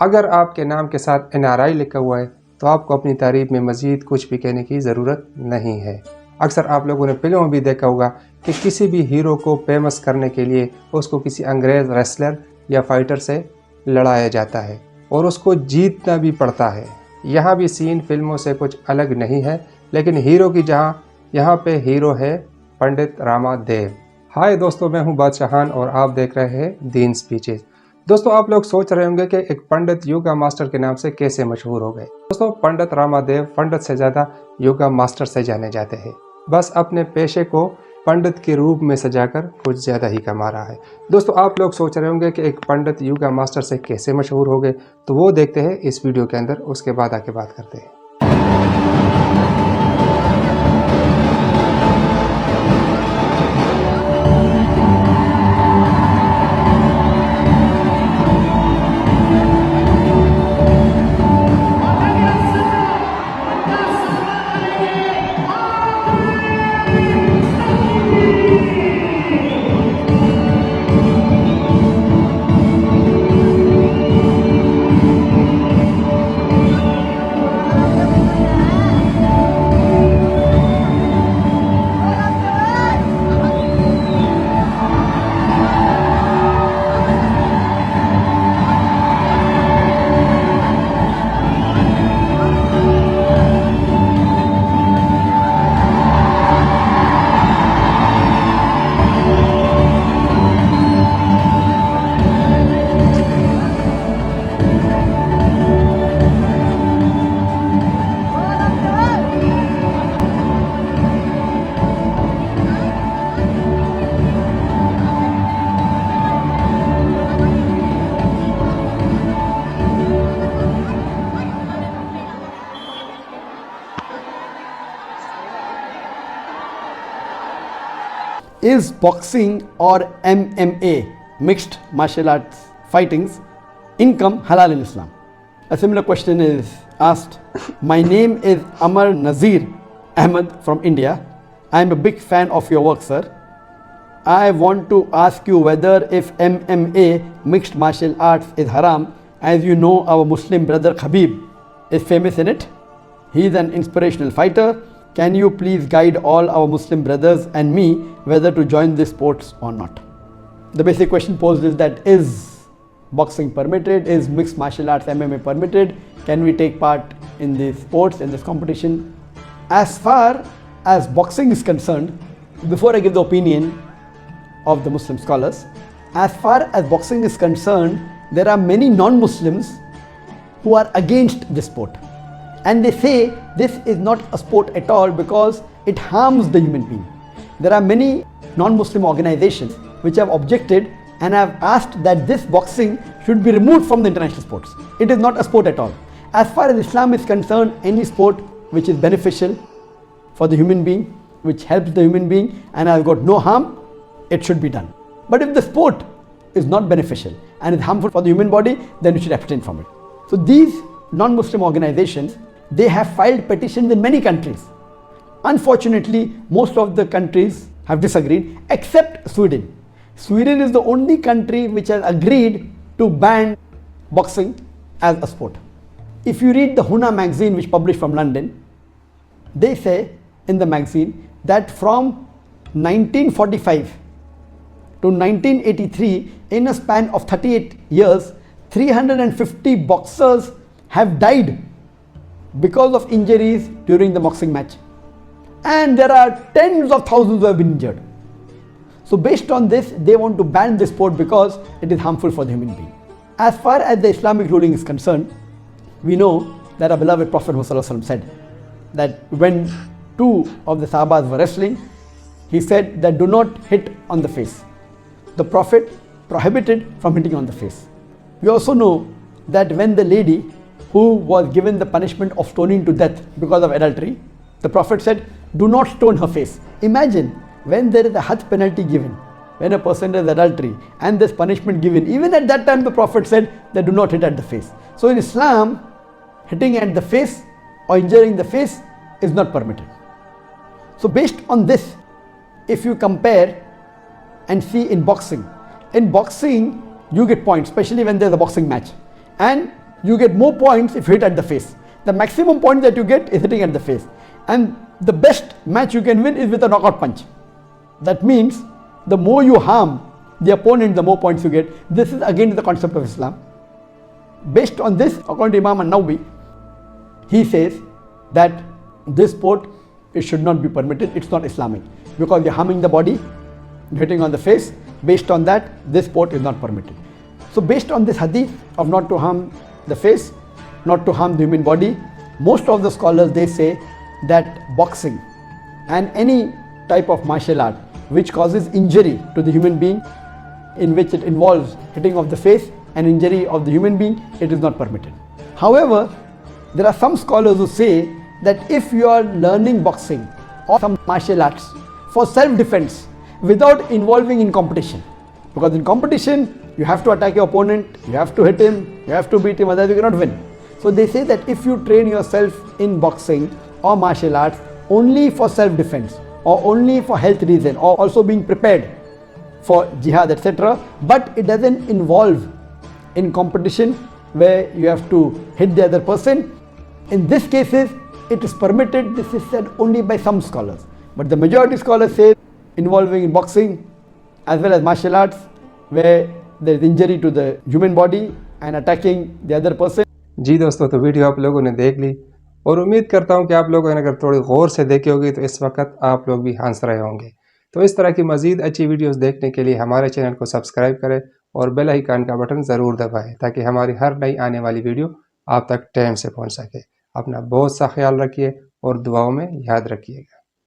अगर आपके नाम के साथ NRI लिखा हुआ है तो आपको अपनी तारीफ में मज़ीद कुछ भी कहने की ज़रूरत नहीं है। अक्सर आप लोगों ने फिल्मों में भी देखा होगा कि किसी भी हीरो को फेमस करने के लिए उसको किसी अंग्रेज़ रेसलर या फाइटर से लड़ाया जाता है और उसको जीतना भी पड़ता है। यहाँ भी सीन फिल्मों से कुछ अलग नहीं है, लेकिन हीरो की जहाँ यहाँ पे हीरो है पंडित रामादेव। हाय दोस्तों, मैं हूँ बादशाहान और आप देख रहे हैं दीन स्पीचेस। दोस्तों, आप लोग सोच रहे होंगे कि एक पंडित योगा मास्टर के नाम से कैसे मशहूर हो गए। दोस्तों, पंडित रामादेव पंडित से ज़्यादा योगा मास्टर से जाने जाते हैं। बस अपने पेशे को पंडित के रूप में सजाकर कुछ ज़्यादा ही कमा रहा है। दोस्तों, आप लोग सोच रहे होंगे कि एक पंडित योगा मास्टर से कैसे मशहूर हो गए, तो वो देखते हैं इस वीडियो के अंदर, उसके बाद आके बात करते हैं। Is boxing or MMA, mixed martial arts fightings, income halal in Islam? A similar question is asked. My name is Amar Nazir Ahmed from India. I am a big fan of your work, sir. I want to ask you whether if MMA, mixed martial arts, is haram, as you know our Muslim brother Khabib is famous in it. He is an inspirational fighter. Can you please guide all our Muslim brothers and me whether to join this sports or not? The basic question posed is that is boxing permitted? Is mixed martial arts MMA permitted? Can we take part in these sports, in this competition? As far as boxing is concerned, before I give the opinion of the Muslim scholars, as far as boxing is concerned, there are many non-Muslims who are against this sport. And they say this is not a sport at all because it harms the human being. There are many non-Muslim organizations which have objected and have asked that this boxing should be removed from the international sports. It is not a sport at all. As far as Islam is concerned, any sport which is beneficial for the human being, which helps the human being and has got no harm, it should be done. But if the sport is not beneficial and is harmful for the human body, then we should abstain from it. So these non-Muslim organizations, they have filed petitions in many countries. Unfortunately, most of the countries have disagreed except Sweden. Sweden is the only country which has agreed to ban boxing as a sport. If you read the Huna magazine which published from London, they say in the magazine that from 1945 to 1983, in a span of 38 years, 350 boxers have died because of injuries during the boxing match, and there are tens of thousands who have been injured. So based on this, they want to ban this sport because it is harmful for the human being. As far as the Islamic ruling is concerned, we know that our beloved Prophet Muhammad said that when two of the Sahabas were wrestling, he said that do not hit on the face. The Prophet prohibited from hitting on the face. We also know that when the lady who was given the punishment of stoning to death because of adultery, the Prophet said, do not stone her face. Imagine when there is a had penalty given, when a person does adultery and this punishment given, even at that time the Prophet said that do not hit at the face. So in Islam, hitting at the face or injuring the face is not permitted. So based on this, if you compare and see in boxing you get points, especially when there's a boxing match, and you get more points if you hit at the face. The maximum point that you get is hitting at the face. And the best match you can win is with a knockout punch. That means the more you harm the opponent, the more points you get. This is again the concept of Islam. Based on this, according to Imam An-Nawawi, he says that this sport, it should not be permitted. It's not Islamic because you're harming the body, you're hitting on the face. Based on that, this sport is not permitted. So based on this hadith of not to harm the face, not to harm the human body, most of the scholars, they say that boxing and any type of martial art which causes injury to the human being, in which it involves hitting of the face and injury of the human being, it is not permitted. However, there are some scholars who say that if you are learning boxing or some martial arts for self-defense without involving in competition, because in competition you have to attack your opponent, you have to hit him, you have to beat him, otherwise you cannot win. So they say that if you train yourself in boxing or martial arts only for self-defense or only for health reason or also being prepared for jihad, etc., but it doesn't involve in competition where you have to hit the other person, in these cases it is permitted. This is said only by some scholars, but the majority scholars say involving in boxing as well as martial arts where there is injury to the human body and attacking the other person. जी दोस्तों, तो video आप लोगों ने देख ली और उम्मीद करता हूं कि आप लोगों ने अगर थोड़ी गौर से देखी होगी तो इस वक्त आप लोग भी हंस रहे होंगे। तो इस तरह की मज़ीद अच्छी वीडियोस देखने के लिए हमारे चैनल को सब्सक्राइब करें और बेल आइकन का बटन ज़रूर दबाएं ताकि हमारी हर नई आने वाली वीडियो आप तक टाइम से पहुंच सके। अपना बहुत सा ख्याल रखिए और दुआओं में याद रखिएगा।